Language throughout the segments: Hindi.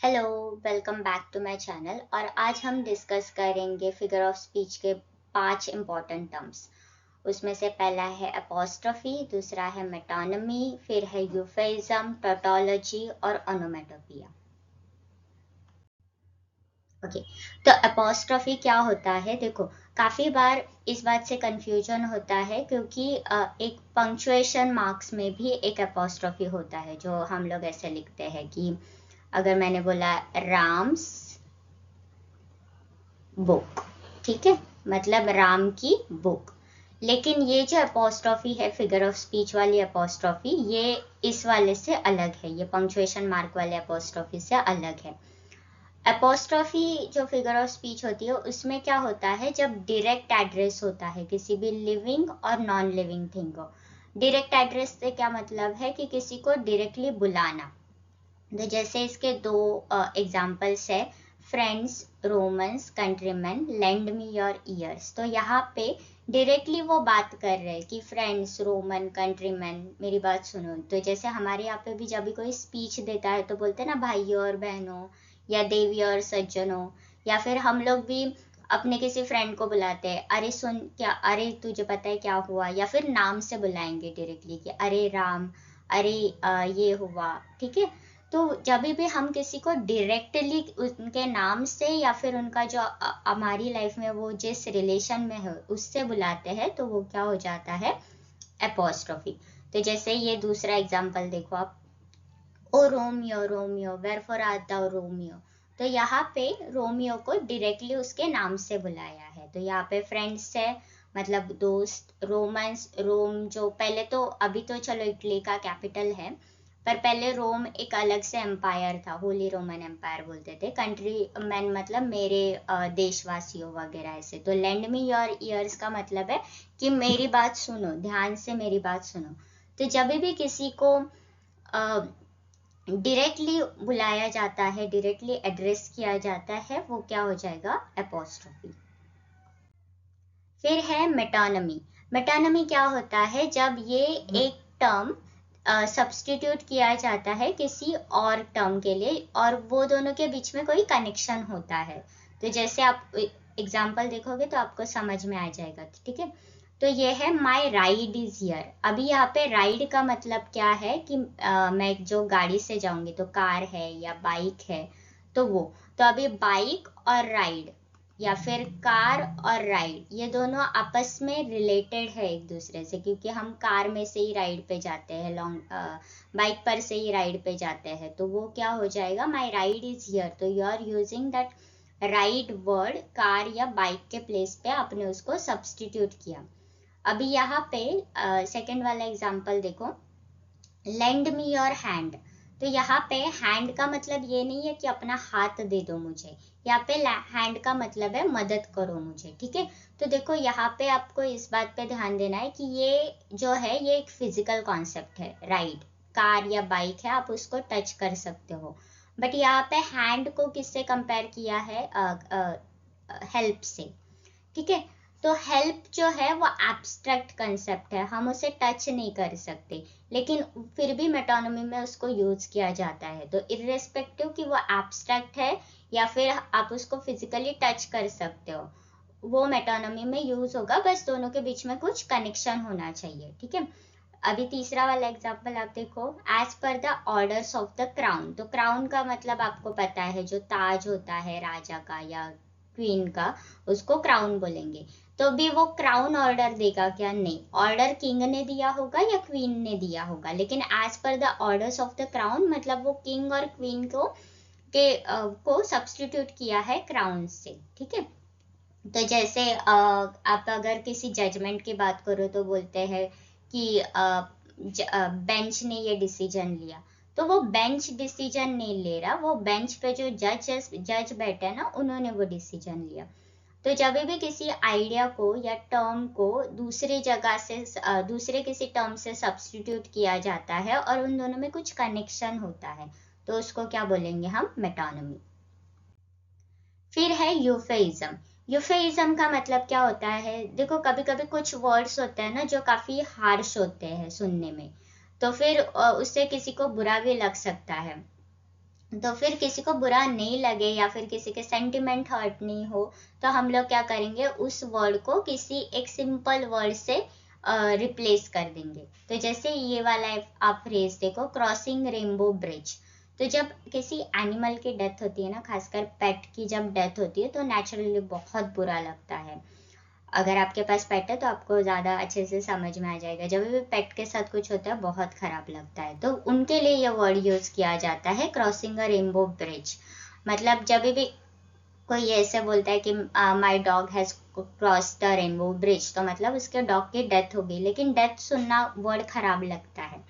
Hello, welcome back to my channel. और आज हम डिस्कस करेंगे फिगर ऑफ स्पीच के 5 इम्पॉर्टेंट टर्म्स। उसमें से पहला है अपोस्ट्रोफी, दूसरा है मेटोनिमी, फिर है यूफेइज्म, टोटोलॉजी और ओनोमेटोपिया। ओके, तो अपोस्ट्रोफी क्या होता है? देखो, काफी बार इस बात से कंफ्यूजन होता है क्योंकि एक पंक्चुएशन मार्क्स में भी एक अपोस्ट्रोफी होता है, जो हम लोग ऐसे लिखते हैं कि अगर मैंने बोला राम्स बुक, ठीक है, मतलब राम की बुक। लेकिन ये जो अपोस्ट्रोफी है, फिगर ऑफ स्पीच वाली अपोस्ट्रोफी, ये इस वाले से अलग है, ये पंक्चुएशन मार्क वाले अपोस्ट्रोफी से अलग है। अपोस्ट्रोफी जो फिगर ऑफ स्पीच होती है, उसमें क्या होता है, जब डायरेक्ट एड्रेस होता है किसी भी लिविंग और नॉन लिविंग थिंग को। डायरेक्ट एड्रेस से क्या मतलब है कि किसी को डायरेक्टली बुलाना। तो जैसे इसके दो एग्जाम्पल्स है, friends, Romans, countryman, lend me your ears. तो यहाँ पे डायरेक्टली वो बात कर रहे हैं कि फ्रेंड्स, रोमन, कंट्रीमैन, मेरी बात सुनो। तो जैसे हमारे यहाँ पे भी जब भी कोई स्पीच देता है तो बोलते हैं ना, भाइयों और बहनों, या देवी और सज्जनों। या फिर हम लोग भी अपने किसी फ्रेंड को बुलाते हैं, अरे सुन क्या, अरे तुझे पता है क्या हुआ, या फिर नाम से बुलाएंगे डायरेक्टली कि अरे राम, अरे ये हुआ, ठीक है। तो जब भी हम किसी को डायरेक्टली उनके नाम से या फिर उनका जो हमारी लाइफ में वो जिस रिलेशन में है उससे बुलाते हैं, तो वो क्या हो जाता है, एपोस्ट्रोफी। तो जैसे ये दूसरा एग्जांपल देखो आप, O Romeo Romeo wherefore art thou Romeo. तो यहाँ पे रोमियो को डायरेक्टली उसके नाम से बुलाया है। तो यहाँ पे फ्रेंड्स है, मतलब दोस्त। रोमन्स, रोम जो पहले तो, अभी तो चलो इटली का कैपिटल है, पर पहले रोम एक अलग से एम्पायर था, होली रोमन एम्पायर बोलते थे। कंट्री मैन मतलब मेरे देशवासियों वगैरह ऐसे। तो लेंड मी योर ईयर्स का मतलब है कि मेरी बात सुनो, ध्यान से मेरी बात सुनो। तो जब भी किसी को डायरेक्टली बुलाया जाता है, डायरेक्टली एड्रेस किया जाता है, वो क्या हो जाएगा, एपोस्ट्रोफी। फिर है मेटोनिमी। मेटोनिमी क्या होता है, जब ये एक टर्म सब्स्टिट्यूट किया जाता है किसी और टर्म के लिए और वो दोनों के बीच में कोई कनेक्शन होता है। तो जैसे आप एग्जांपल देखोगे तो आपको समझ में आ जाएगा, ठीक है। तो ये है माई राइड इज हियर। अभी यहाँ पे राइड का मतलब क्या है कि मैं जो गाड़ी से जाऊंगी, तो कार है या बाइक है, तो वो। तो अभी बाइक और राइड या फिर कार और राइड, ये दोनों आपस में रिलेटेड है एक दूसरे से, क्योंकि हम कार में से ही राइड पे जाते हैं, लॉन्ग बाइक पर से ही राइड पे जाते हैं। तो वो क्या हो जाएगा, माई राइड इज हियर। तो you are using that ride word car या बाइक के प्लेस पे आपने उसको सब्सटीट्यूट किया। अभी यहाँ पे सेकंड वाला एग्जांपल देखो, लेंड मी योर हैंड। तो यहाँ पे हैंड का मतलब ये नहीं है कि अपना हाथ दे दो मुझे, यहाँ पे हैंड का मतलब है मदद करो मुझे, ठीक है। तो देखो यहाँ पे आपको इस बात पे ध्यान देना है कि ये जो है ये एक फिजिकल कॉन्सेप्ट है। राइड, कार या बाइक है, आप उसको टच कर सकते हो। बट यहाँ पे हैंड को किससे कंपेयर किया है, हेल्प से, ठीक है। तो हेल्प जो है वो एब्स्ट्रैक्ट कंसेप्ट है, हम उसे टच नहीं कर सकते, लेकिन फिर भी मेटोनमी में उसको यूज किया जाता है। तो इर्रेस्पेक्टिव कि वो एब्स्ट्रैक्ट है या फिर आप उसको फिजिकली टच कर सकते हो, वो मेटोनमी में यूज होगा। बस दोनों के बीच में कुछ कनेक्शन होना चाहिए, ठीक है। अभी तीसरा वाला एग्जांपल आप देखो, as per the orders of the crown. तो क्राउन का मतलब आपको पता है, जो ताज होता है राजा का या क्वीन का, उसको क्राउन बोलेंगे। तो भी वो क्राउन ऑर्डर देगा क्या? नहीं, ऑर्डर किंग ने दिया होगा या क्वीन ने दिया होगा, लेकिन as per the orders of the crown मतलब वो किंग और क्वीन को सब्सटीट्यूट किया है क्राउन से, ठीक है। तो जैसे आप अगर किसी जजमेंट की बात करो तो बोलते हैं कि बेंच ने ये डिसीजन लिया। तो वो बेंच डिसीजन नहीं ले रहा, वो बेंच पे जो जज बैठे हैं ना, उन्होंने वो डिसीजन लिया। तो जब भी किसी आइडिया को या टर्म को दूसरी जगह से दूसरे किसी टर्म से सब्स्टिट्यूट किया जाता है और उन दोनों में कुछ कनेक्शन होता है, तो उसको क्या बोलेंगे हम, मेटोनमी। फिर है यूफेइज्म। यूफेइज्म का मतलब क्या होता है, देखो कभी कभी कुछ वर्ड्स होते हैं ना जो काफी हार्श होते हैं सुनने में, तो फिर उससे किसी को बुरा भी लग सकता है। तो फिर किसी को बुरा नहीं लगे या फिर किसी के सेंटिमेंट हर्ट नहीं हो, तो हम लोग क्या करेंगे, उस वर्ड को किसी एक सिंपल वर्ड से रिप्लेस कर देंगे। तो जैसे ये वाला आप फ्रेज देखो, क्रॉसिंग रेनबो ब्रिज। तो जब किसी एनिमल की डेथ होती है ना, खासकर पेट की जब डेथ होती है, तो नेचुरली बहुत बुरा लगता है। अगर आपके पास पेट है तो आपको ज्यादा अच्छे से समझ में आ जाएगा। जब भी पेट के साथ कुछ होता है बहुत खराब लगता है, तो उनके लिए ये वर्ड यूज किया जाता है, क्रॉसिंग अ रेनबो ब्रिज। मतलब जब भी कोई ऐसे बोलता है कि my dog has cross the rainbow bridge, तो मतलब उसके डॉग की डेथ हो गई, लेकिन डेथ सुनना वर्ड खराब लगता है,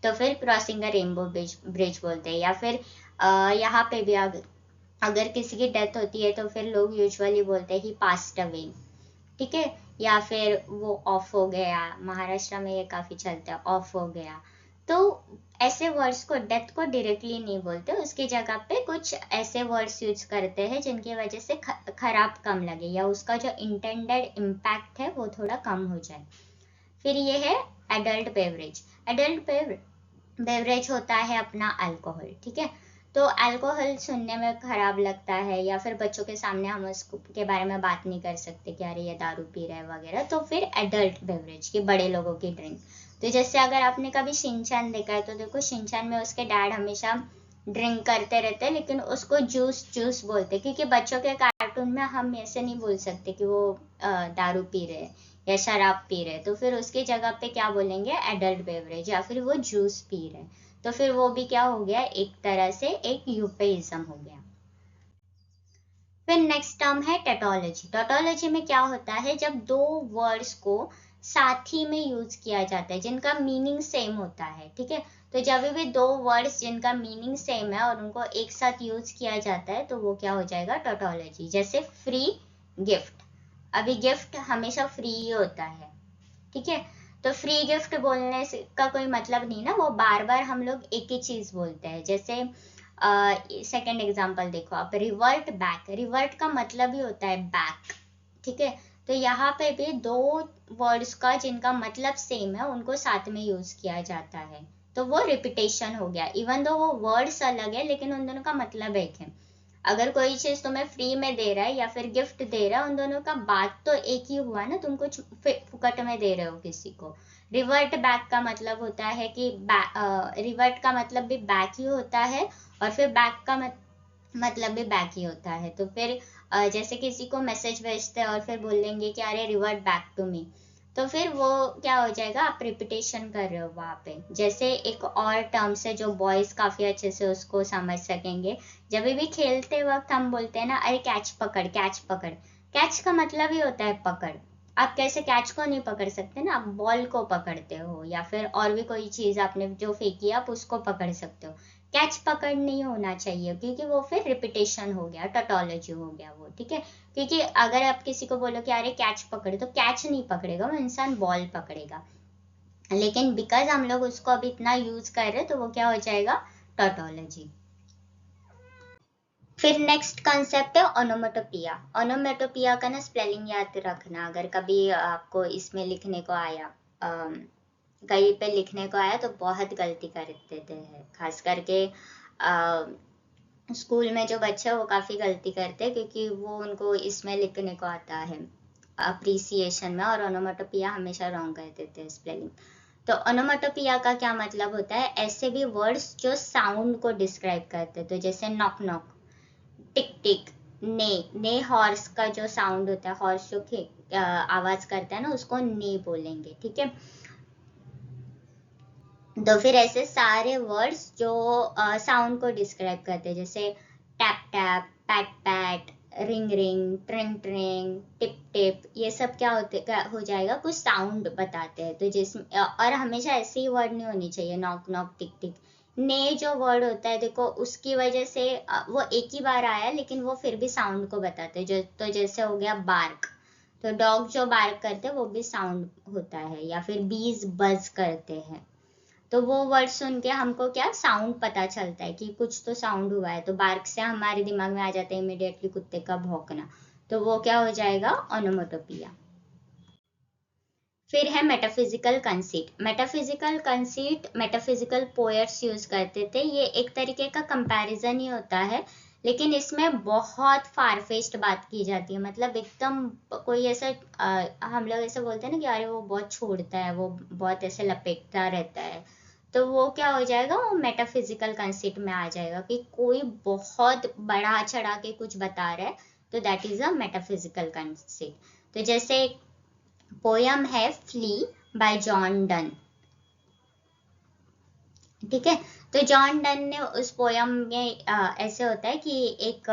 तो फिर क्रॉसिंग अ रेनबो ब्रिज बोलते हैं। या फिर यहाँ पे भी अगर किसी की डेथ होती है तो फिर लोग यूजुअली बोलते हैं ही पास्ड अवे, ठीक है, या फिर वो ऑफ हो गया। महाराष्ट्र में ये काफी चलता है, ऑफ हो गया। तो ऐसे वर्ड्स को, डेथ को डायरेक्टली नहीं बोलते, उसकी जगह पे कुछ ऐसे वर्ड्स यूज करते हैं जिनकी वजह से खराब कम लगे या उसका जो इंटेंडेड इम्पैक्ट है वो थोड़ा कम हो जाए। फिर ये है एडल्ट बेवरेज। एडल्ट बेवरेज होता है अपना अल्कोहल, ठीक है। तो अल्कोहल सुनने में खराब लगता है, या फिर बच्चों के सामने हम उसके बारे में बात नहीं कर सकते कि अरे ये दारू पी रहा है वगैरह, तो फिर एडल्ट बेवरेज की बड़े लोगों की ड्रिंक। तो जैसे अगर आपने कभी शिनचैन देखा है, तो देखो शिनचैन में उसके डैड हमेशा ड्रिंक करते रहते हैं, लेकिन उसको जूस जूस बोलते, क्योंकि बच्चों के कार्टून में हम ऐसे नहीं बोल सकते कि वो दारू पी रहे हैं या शराब पी रहे, तो फिर उसकी जगह पे क्या बोलेंगे, एडल्ट बेवरेज, या फिर वो जूस पी रहे। तो फिर वो भी क्या हो गया, एक तरह से एक यूपेइज्म हो गया। फिर नेक्स्ट टर्म है टेटोलॉजी। टेटोलॉजी में क्या होता है, जब दो वर्ड्स को साथ ही में यूज किया जाता है जिनका मीनिंग सेम होता है, ठीक है। तो जब भी दो वर्ड्स जिनका मीनिंग सेम है और उनको एक साथ यूज किया जाता है, तो वो क्या हो जाएगा, टेटोलॉजी। जैसे फ्री गिफ्ट, अभी गिफ्ट हमेशा फ्री ही होता है, ठीक है। तो फ्री गिफ्ट बोलने से का कोई मतलब नहीं ना, वो बार बार हम लोग एक ही चीज बोलते हैं। जैसे सेकंड एग्जांपल देखो आप, रिवर्ट बैक। रिवर्ट का मतलब ही होता है बैक, ठीक है। तो यहाँ पे भी दो वर्ड्स का जिनका मतलब सेम है उनको साथ में यूज किया जाता है, तो वो रिपीटेशन हो गया। इवन दो वो वर्ड्स अलग है लेकिन उन दोनों का मतलब एक है। अगर कोई चीज तुम्हें फ्री में दे रहा है या फिर गिफ्ट दे रहा है, उन दोनों का बात तो एक ही हुआ ना, तुम कुछ फुकट में दे रहे हो किसी को। रिवर्ट बैक का मतलब होता है कि रिवर्ट का मतलब भी बैक ही होता है, और फिर बैक का मतलब भी बैक ही होता है। तो फिर जैसे किसी को मैसेज भेजते हैं और फिर बोलेंगे कि अरे रिवर्ट बैक टू मी, तो फिर वो क्या हो जाएगा, आप रिपीटेशन कर रहे हो वहां पे। जैसे एक और टर्म से जो बॉयज काफी अच्छे से उसको समझ सकेंगे, जब भी खेलते वक्त हम बोलते हैं ना, अरे कैच पकड़, कैच पकड़। कैच का मतलब ही होता है पकड़। आप कैसे कैच को नहीं पकड़ सकते ना, आप बॉल को पकड़ते हो या फिर और भी कोई चीज आपने जो फेंकी आप उसको पकड़ सकते हो। कैच पकड़ नहीं होना चाहिए, क्योंकि वो फिर रिपीटेशन हो गया, टोटोलॉजी हो गया वो, ठीक है। क्योंकि अगर आप किसी को बोलो कि अरे कैच पकड़े, तो कैच नहीं पकड़ेगा वो इंसान, बॉल पकड़ेगा। लेकिन बिकॉज हम लोग उसको अभी इतना यूज कर रहे हैं, तो वो क्या हो जाएगा, टोटोलॉजी। फिर नेक्स्ट कंसेप्ट है ओनोमेटोपिया। ओनोमेटोपिया का ना स्पेलिंग याद रखना, अगर कभी आपको इसमें लिखने को आया, कहीं पे लिखने को आया तो बहुत गलती कर देते हैं, खास करके स्कूल में जो बच्चे हैं वो काफी गलती करते हैं, क्योंकि वो उनको इसमें लिखने को आता है अप्रिसिएशन में, और ओनोमेटोपिया हमेशा रॉन्ग कर देते हैं स्पेलिंग। तो ओनोमेटोपिया का क्या मतलब होता है, ऐसे भी वर्ड्स जो साउंड को डिस्क्राइब करते हैं। तो जैसे नॉक नॉक, टिक टिक, ने। ने हॉर्स का जो साउंड होता है, हॉर्स जो आवाज करता है ना, उसको ने बोलेंगे, ठीक है। तो फिर ऐसे सारे वर्ड्स जो साउंड को डिस्क्राइब करते हैं, जैसे tap tap, pat pat, ring ring, tring tring, tip tip, ये सब क्या हो जाएगा, कुछ साउंड बताते हैं। तो जिसमें और हमेशा ऐसे ही वर्ड नहीं होनी चाहिए, नॉक नॉक, टिक टिक। ने जो वर्ड होता है देखो, उसकी वजह से वो एक ही बार आया लेकिन वो फिर भी साउंड को बताते हैं। जो तो जैसे हो गया बार्क, तो डॉग जो बार्क करते हैं वो भी साउंड होता है। या फिर बीज बज करते हैं, तो वो वर्ड सुन के हमको क्या साउंड पता चलता है कि कुछ तो साउंड हुआ है, तो बार्क से हमारे दिमाग में आ जाता है इमिडिएटली कुत्ते का भौंकना, तो वो क्या हो जाएगा, ओनोमेटोपिया। फिर है metaphysical conceit. Metaphysical conceit metaphysical poets use करते थे। ये एक तरीके का कंपैरिजन ही होता है, लेकिन इसमें बहुत फारफेस्ट बात की जाती है। मतलब एकदम कोई ऐसा हम लोग ऐसे बोलते हैं ना कि अरे वो बहुत छोड़ता है, वो बहुत ऐसे लपेटता रहता है, तो वो क्या हो जाएगा, वो मेटाफिजिकल कंसीट में आ जाएगा कि कोई बहुत बढ़ा चढ़ा के कुछ बता रहा है, तो that is a metaphysical conceit. तो जैसे पोयम है फ्ली बाय जॉन डन, ठीक है। तो जॉन डन ने उस पोयम में ऐसे होता है कि एक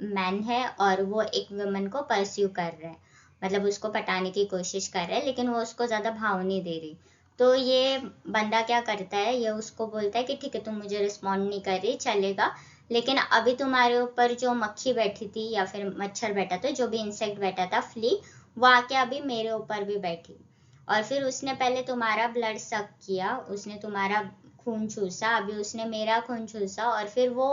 मैन है और वो एक वुमन को परस्यू कर रहा है, मतलब उसको पटाने की कोशिश कर रहा है, लेकिन वो उसको ज्यादा भाव नहीं दे रही। तो ये बंदा क्या करता है, ये उसको बोलता है कि ठीक है तुम मुझे रिस्पॉन्ड नहीं कर रही, चलेगा, लेकिन अभी तुम्हारे ऊपर जो मक्खी बैठी थी या फिर मच्छर बैठा था, जो भी इंसेक्ट बैठा था, फ्ली, वो आके अभी मेरे ऊपर भी बैठी, और फिर उसने पहले तुम्हारा ब्लड सक किया, उसने तुम्हारा खून चूसा, अभी उसने मेरा खून चूसा, और फिर वो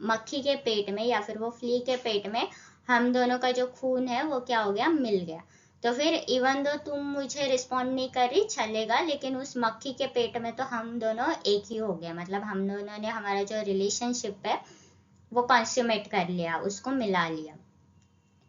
मक्खी के पेट में या फिर वो फ्ली के पेट में हम दोनों का जो खून है वो क्या हो गया, मिल गया। तो फिर इवन दो तुम मुझे रिस्पॉन्ड नहीं कर रही, चलेगा, लेकिन उस मक्खी के पेट में तो हम दोनों एक ही हो गया, मतलब हम दोनों ने हमारा जो रिलेशनशिप है वो कंस्यूमेट कर लिया, उसको मिला लिया,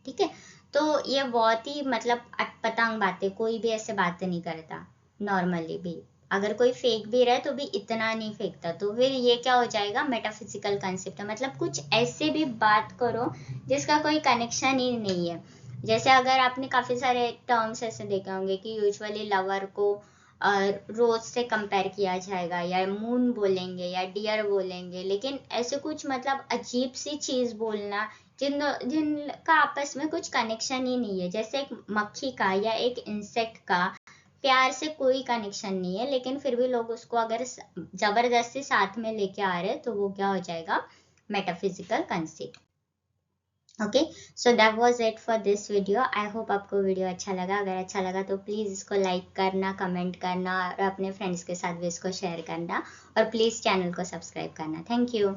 ठीक है। तो ये बहुत ही मतलब अटपटांग बातें, कोई भी ऐसे बातें नहीं करता नॉर्मली भी, अगर कोई फेंक भी रहा है तो भी इतना नहीं फेंकता। तो फिर ये क्या हो जाएगा, मेटाफिजिकल कंसेप्ट है, मतलब कुछ ऐसे भी बात करो जिसका कोई कनेक्शन ही नहीं है। जैसे अगर आपने काफी सारे टर्म्स ऐसे देखे होंगे कि यूजुअली लवर को रोज से कंपेयर किया जाएगा, या मून बोलेंगे या डियर बोलेंगे, लेकिन ऐसे कुछ मतलब अजीब सी चीज बोलना जिनका आपस में कुछ कनेक्शन ही नहीं है। जैसे एक मक्खी का या एक इंसेक्ट का प्यार से कोई कनेक्शन नहीं है, लेकिन फिर भी लोग उसको अगर जबरदस्ती साथ में लेके आ रहे हैं, तो वो क्या हो जाएगा, metaphysical concept. Okay, so that was it for this video. I hope आपको वीडियो अच्छा लगा। अगर अच्छा लगा तो प्लीज़ इसको लाइक करना, कमेंट करना, और अपने फ्रेंड्स के साथ भी इसको शेयर करना, और प्लीज़ चैनल को सब्सक्राइब करना। Thank you.